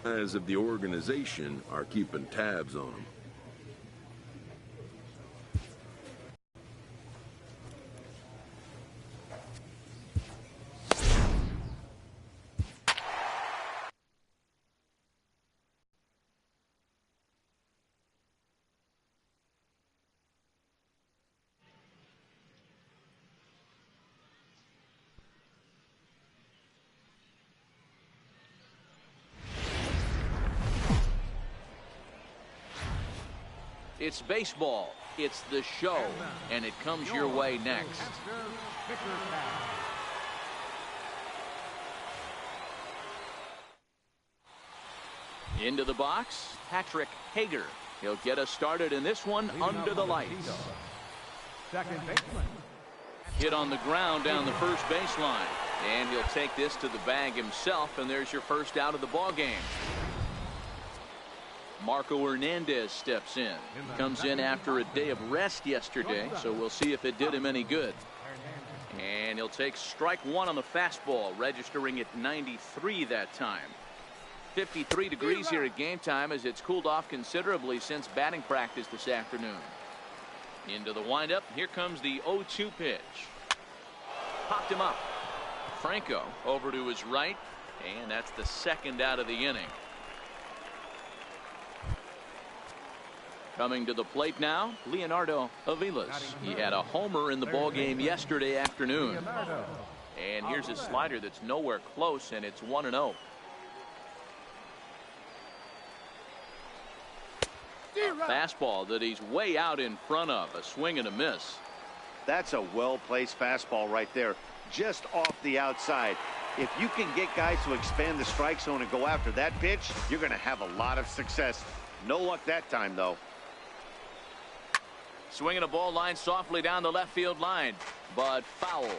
As of the organization are keeping tabs on them. It's baseball. It's the show, and it comes your way next. Into the box, Patrick Hager. He'll get us started in this one under the lights. Second baseman. Hit on the ground down the first baseline, and he'll take this to the bag himself, and there's your first out of the ball game. Marco Hernandez steps in. Comes in after a day of rest yesterday, so we'll see if it did him any good. And he'll take strike one on the fastball, registering at 93 that time. 53 degrees here at game time as it's cooled off considerably since batting practice this afternoon. Into the windup. Here comes the 0-2 pitch. Popped him up. Franco over to his right, and that's the second out of the inning. Coming to the plate now, Leonardo Aviles. He had a homer in the ballgame yesterday afternoon. And here's a slider that's nowhere close, and it's 1-0. Fastball that he's way out in front of. A swing and a miss. That's a well-placed fastball right there, just off the outside. If you can get guys to expand the strike zone and go after that pitch, you're going to have a lot of success. No luck that time, though. Swinging a ball line softly down the left field line, but foul.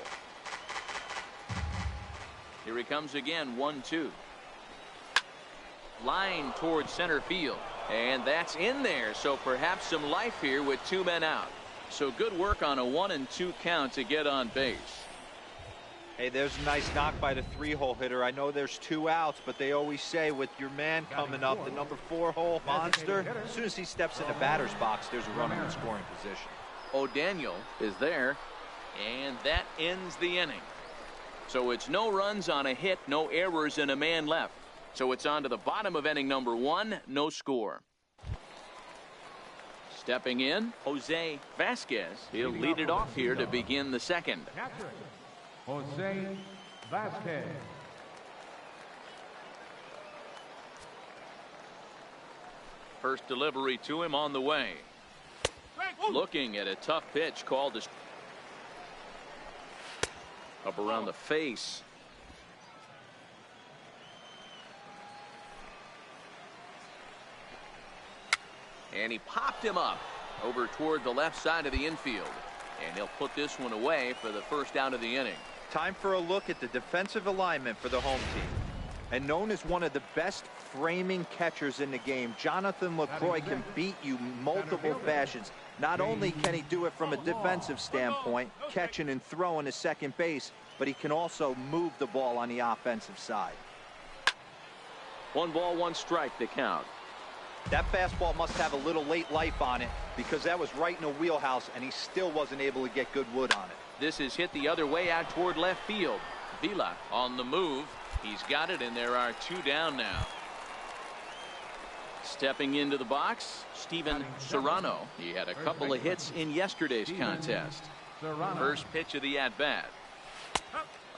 Here he comes again, 1-2. Line towards center field, and that's in there, so perhaps some life here with two men out. So good work on a 1-2 count to get on base. Hey, there's a nice knock by the three-hole hitter. I know there's two outs, but they always say with your man coming up, the number 4-hole monster, as soon as he steps in the batter's box, there's a runner in scoring position. O'Daniel is there, and that ends the inning. So it's no runs on a hit, no errors, and a man left. So it's on to the bottom of inning number 1, no score. Stepping in, Jose Vasquez. He'll lead it off here to begin the second. Jose Vasquez. First delivery to him on the way. Looking at a tough pitch called to up around the face. And he popped him up over toward the left side of the infield. And he'll put this one away for the first out of the inning. Time for a look at the defensive alignment for the home team. And known as one of the best framing catchers in the game, Jonathan LaCroix can beat you multiple fashions. Not only can he do it from a defensive standpoint, catching and throwing to second base, but he can also move the ball on the offensive side. 1 ball, 1 strike to count. That fastball must have a little late life on it because that was right in the wheelhouse and he still wasn't able to get good wood on it. This is hit the other way out toward left field. Vila on the move. He's got it, and there are 2 down now. Stepping into the box, Steven Serrano. He had a couple of hits in yesterday's contest. First pitch of the at-bat.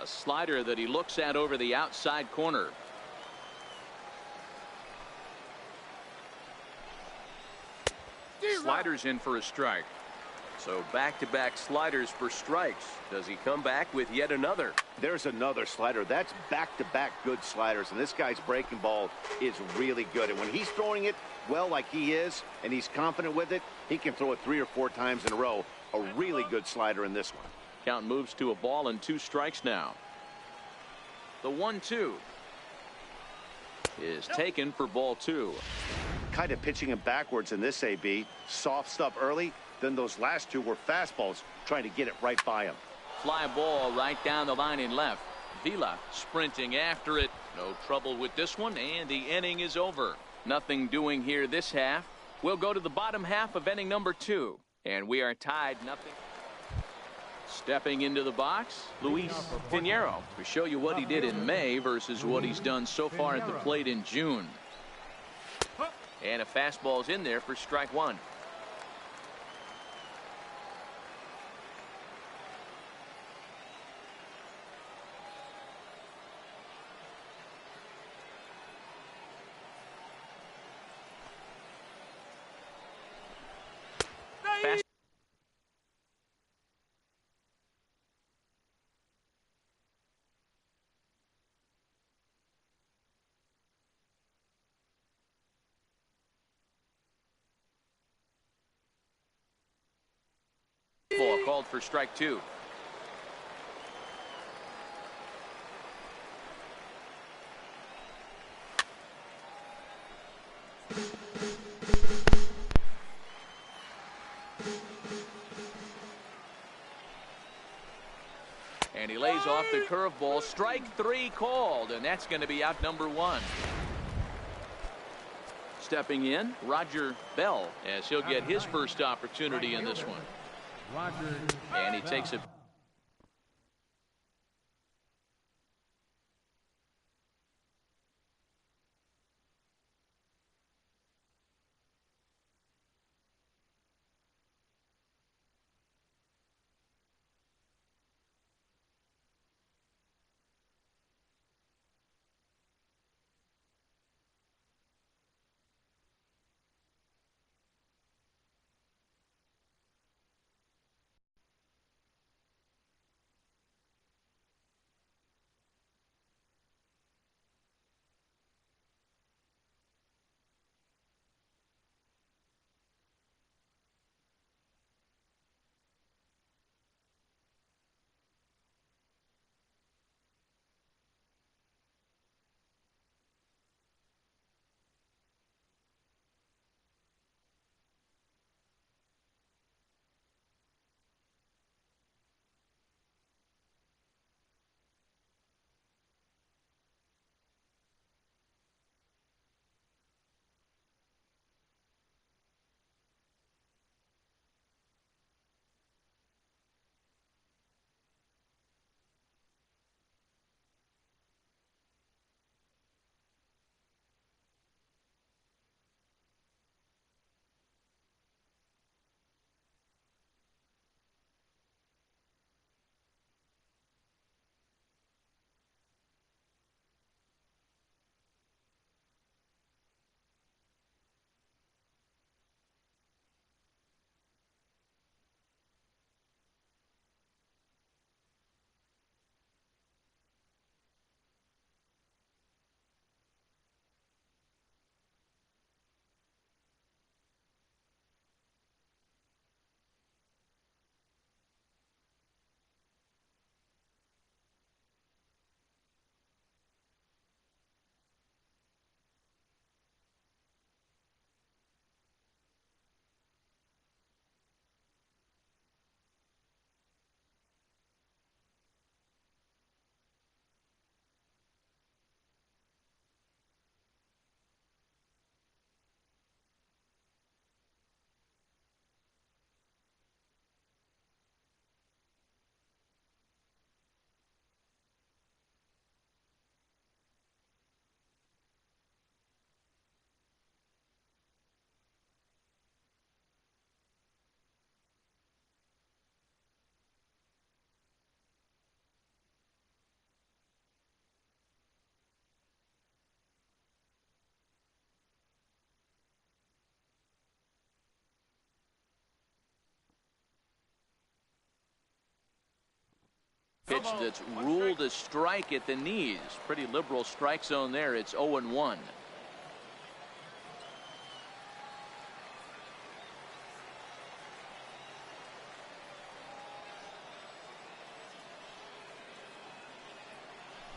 A slider that he looks at over the outside corner. Sliders in for a strike. So back-to-back sliders for strikes. Does he come back with yet another? There's another slider. That's back-to-back good sliders, and this guy's breaking ball is really good. And when he's throwing it well like he is, and he's confident with it, he can throw it 3 or 4 times in a row. A really good slider in this one. Count moves to a ball and 2 strikes now. The 1-2 is taken for ball 2. Kind of pitching him backwards in this AB. Soft stuff early, then those last 2 were fastballs, trying to get it right by him. Fly ball right down the line in left. Vila sprinting after it, No trouble with this one, and the inning is over. Nothing doing here this half. We'll go to the bottom half of inning number 2, and we are tied 0. Stepping into the box, Luis Pinheiro, to show you what he did in May versus what he's done so far at the plate in June. And a fastball's in there for strike 1. Ball called for strike 2. And he lays off the curveball. Strike 3 called, and that's going to be out number 1. Stepping in, Roger Bell, as he'll get his first opportunity in this one. And he takes it. Pitch that's ruled a strike at the knees. Pretty liberal strike zone there. It's 0-1.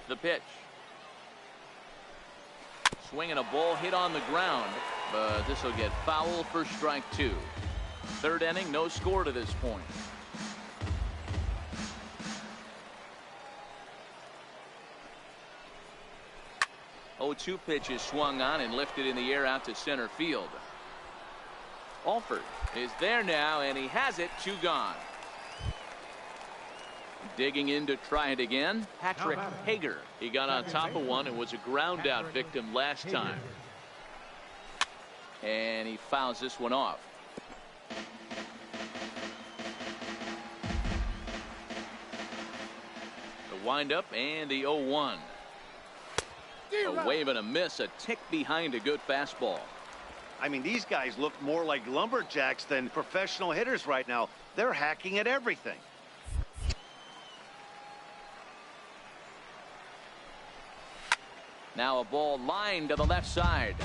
The pitch. Swinging a ball hit on the ground, but this will get foul for strike 2. Third inning, no score to this point. 0-2 pitch is swung on and lifted in the air out to center field. Alford is there now, and he has it. 2 gone. Digging in to try it again, Patrick Hager. He got on top of one and was a ground out victim last time. And he fouls this one off. The windup and the 0-1. A wave and a miss, a tick behind a good fastball. I mean, these guys look more like lumberjacks than professional hitters right now. They're hacking at everything. Now a ball lined to the left side,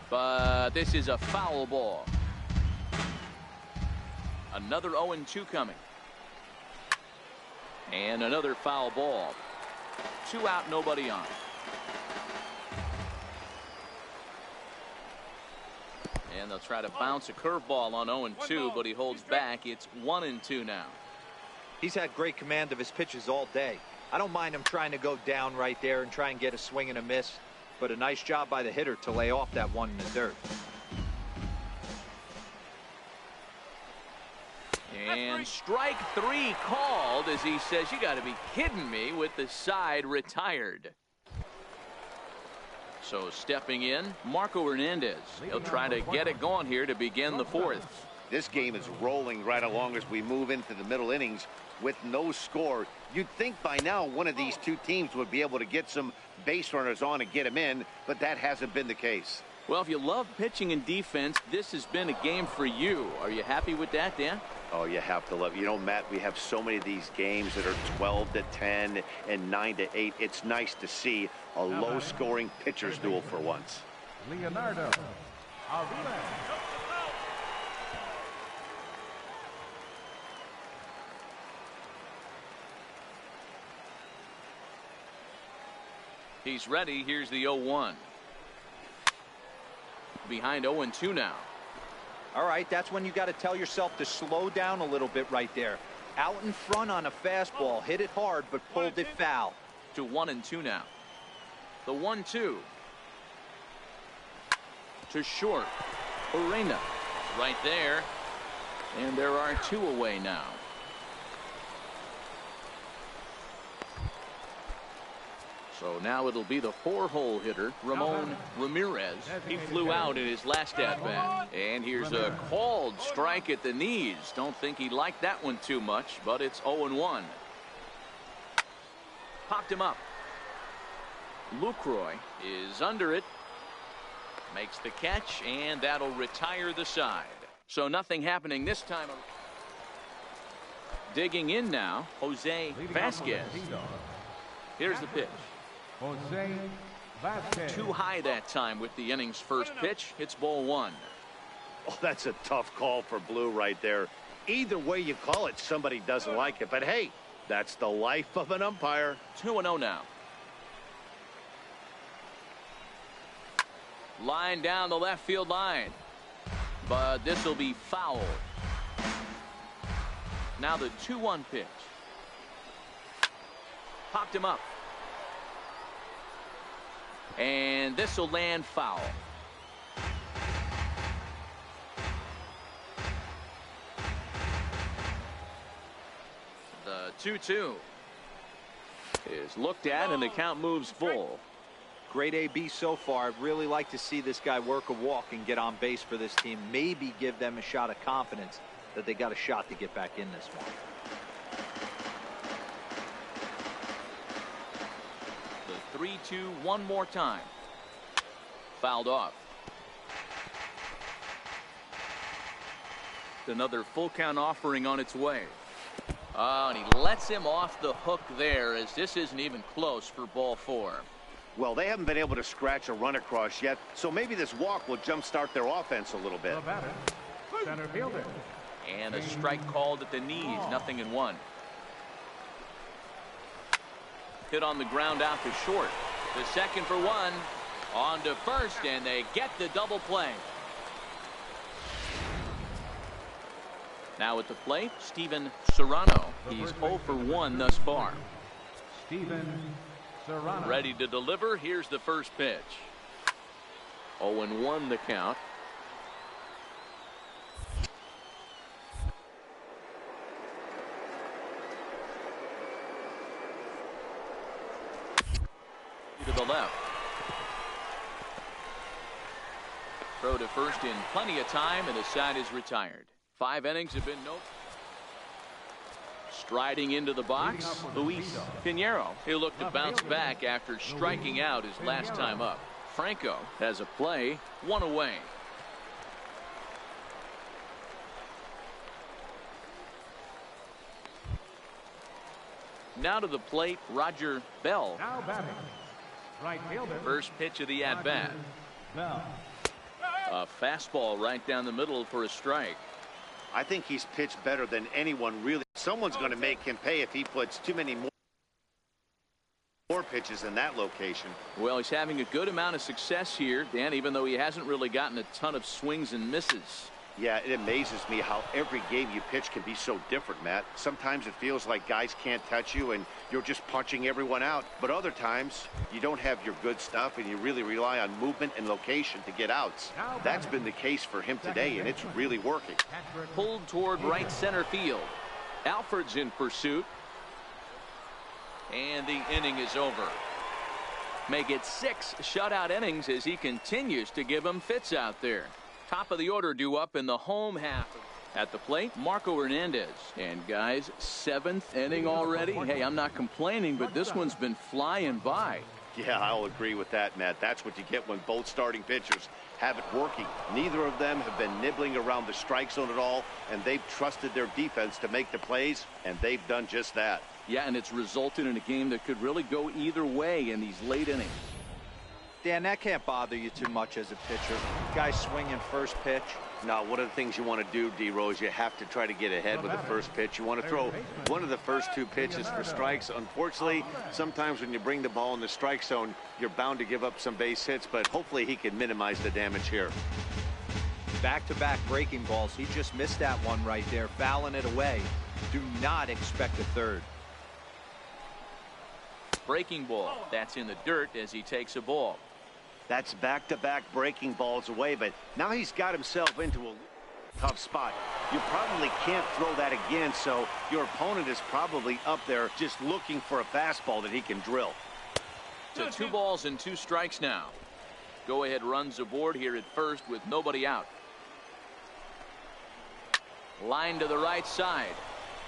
but this is a foul ball. Another 0-2 coming. And another foul ball. 2 out, nobody on. And they'll try to bounce a curveball on 0-2, but he holds back. It's 1-2 now. He's had great command of his pitches all day. I don't mind him trying to go down right there and try and get a swing and a miss, but a nice job by the hitter to lay off that one in the dirt. And strike 3 called as he says, you got to be kidding me, with the side retired. So stepping in, Marco Hernandez. He'll try to get it going here to begin the 4th. This game is rolling right along as we move into the middle innings with no score. You'd think by now one of these two teams would be able to get some base runners on and get them in, but that hasn't been the case. Well, if you love pitching and defense, this has been a game for you. Are you happy with that, Dan? Oh, you have to love. You know, Matt, we have so many of these games that are 12-10 and 9-8. It's nice to see a low-scoring pitcher's duel for once. Leonardo Avila. He's ready. Here's the 0-1. Behind 0-2 now. All right, that's when you got to tell yourself to slow down a little bit right there. Out in front on a fastball, hit it hard, but pulled it foul. To 1-2 now. The 1-2. To short. Urena right there. And there are 2 away now. So now it'll be the 4-hole hitter, Ramon Ramirez. He flew out in his last at-bat. And here's a called strike at the knees. Don't think he liked that one too much, but it's 0-1. Popped him up. Lucroy is under it. Makes the catch, and that'll retire the side. So nothing happening this time. Digging in now, Jose Vasquez. Here's the pitch. Jose Vasquez. Too high that time with the inning's first pitch. It's ball 1. Oh, that's a tough call for Blue right there. Either way you call it, somebody doesn't like it. But hey, that's the life of an umpire. 2-0 now. Line down the left field line. But this will be foul. Now the 2-1 pitch. Popped him up. And this will land foul. The 2-2 is looked at, and the count moves full. Great AB so far. I'd really like to see this guy work a walk and get on base for this team. Maybe give them a shot of confidence that they got a shot to get back in this one. The 3-2 one more time. Fouled off. Another full count offering on its way. Oh, and he lets him off the hook there, as this isn't even close for ball 4. Well, they haven't been able to scratch a run across yet, so maybe this walk will jumpstart their offense a little bit. The batter, center fielder. And a strike called at the knees, 0-1. Hit on the ground out to short. The second for 1. On to first, and they get the double play. Now at the plate, Steven Serrano. He's 0 for 1 thus far. Steven Serrano. Ready to deliver. Here's the first pitch. 0-1 the count. To the left. Throw to first in plenty of time, and the side is retired. 5 innings have been no. Striding into the box, Luis Pinheiro. He'll look to bounce back after striking out his last time up. Franco has a play, 1 away. Now to the plate, Roger Bell. Now batting. Right fielder. First pitch of the at-bat. Bell. A fastball right down the middle for a strike. I think he's pitched better than anyone really. Someone's going to make him pay if he puts too many more pitches in that location. Well, he's having a good amount of success here, Dan, even though he hasn't really gotten a ton of swings and misses. Yeah, it amazes me how every game you pitch can be so different, Matt. Sometimes it feels like guys can't touch you and you're just punching everyone out. But other times, you don't have your good stuff and you really rely on movement and location to get outs. That's been the case for him today, and it's really working. Pulled toward right center field. Alford's in pursuit. And the inning is over. Make it 6 shutout innings as he continues to give them fits out there. Top of the order due up in the home half. At the plate, Marco Hernandez. And guys, 7th inning already. Hey, I'm not complaining, but this one's been flying by. Yeah, I'll agree with that, Matt. That's what you get when both starting pitchers have it working. Neither of them have been nibbling around the strike zone at all, and they've trusted their defense to make the plays, and they've done just that. Yeah, and it's resulted in a game that could really go either way in these late innings. Dan, that can't bother you too much as a pitcher. Guys swinging first pitch. Now, one of the things you want to do, D-Rose, you have to try to get ahead with the first pitch. You want to throw one of the first 2 pitches for strikes. Unfortunately, sometimes when you bring the ball in the strike zone, you're bound to give up some base hits, but hopefully he can minimize the damage here. Back-to-back breaking balls. He just missed that one right there, fouling it away. Do not expect a third. Breaking ball. That's in the dirt as he takes a ball. That's back-to-back breaking balls away, but now he's got himself into a tough spot. You probably can't throw that again, so your opponent is probably up there just looking for a fastball that he can drill. To 2 balls and 2 strikes now. Go-ahead runs aboard here at first with nobody out. Line to the right side,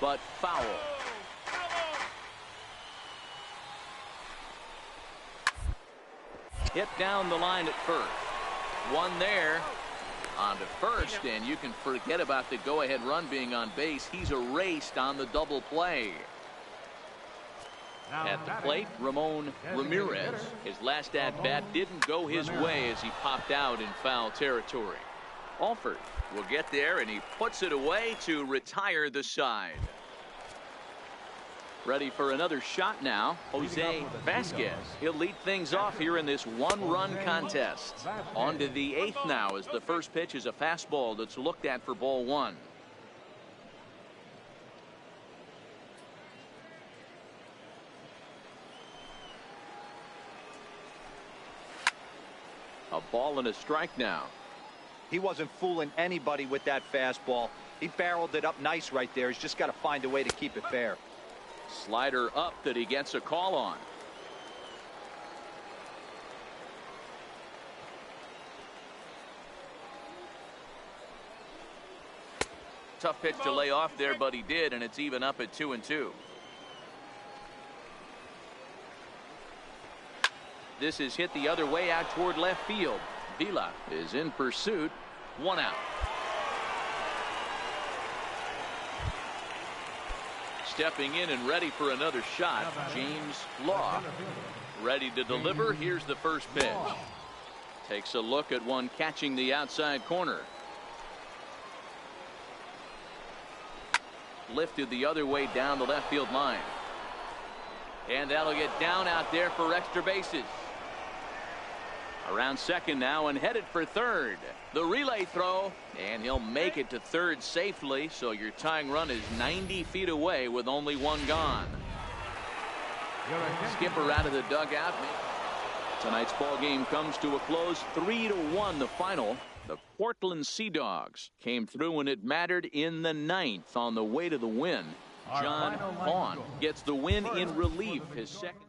but foul. Hit down the line at first. One there on to first, and you can forget about the go-ahead run being on base. He's erased on the double play. At the plate, Ramon Ramirez. His last at-bat didn't go his way as he popped out in foul territory. Alford will get there, and he puts it away to retire the side. Ready for another shot now, Jose Vasquez. He'll lead things off here in this 1-run contest. On to the 8th now as the first pitch is a fastball that's looked at for ball 1. A ball and a strike now. He wasn't fooling anybody with that fastball. He barreled it up nice right there. He's just got to find a way to keep it fair. Slider up that he gets a call on. Tough pitch to lay off there, but he did, and it's even up at 2-2. This is hit the other way out toward left field. Vila is in pursuit. 1 out. Stepping in and ready for another shot, James Law. Ready to deliver. Here's the first pitch. Takes a look at one catching the outside corner. Lifted the other way down the left field line. And that'll get down out there for extra bases. Around second now and headed for third. The relay throw, and he'll make it to third safely, so your tying run is 90 feet away with only 1 gone. Skipper out of the dugout. Tonight's ball game comes to a close. 3-1 the final. The Portland Sea Dogs came through when it mattered in the 9th on the way to the win. John Vaughn gets the win in relief, his second.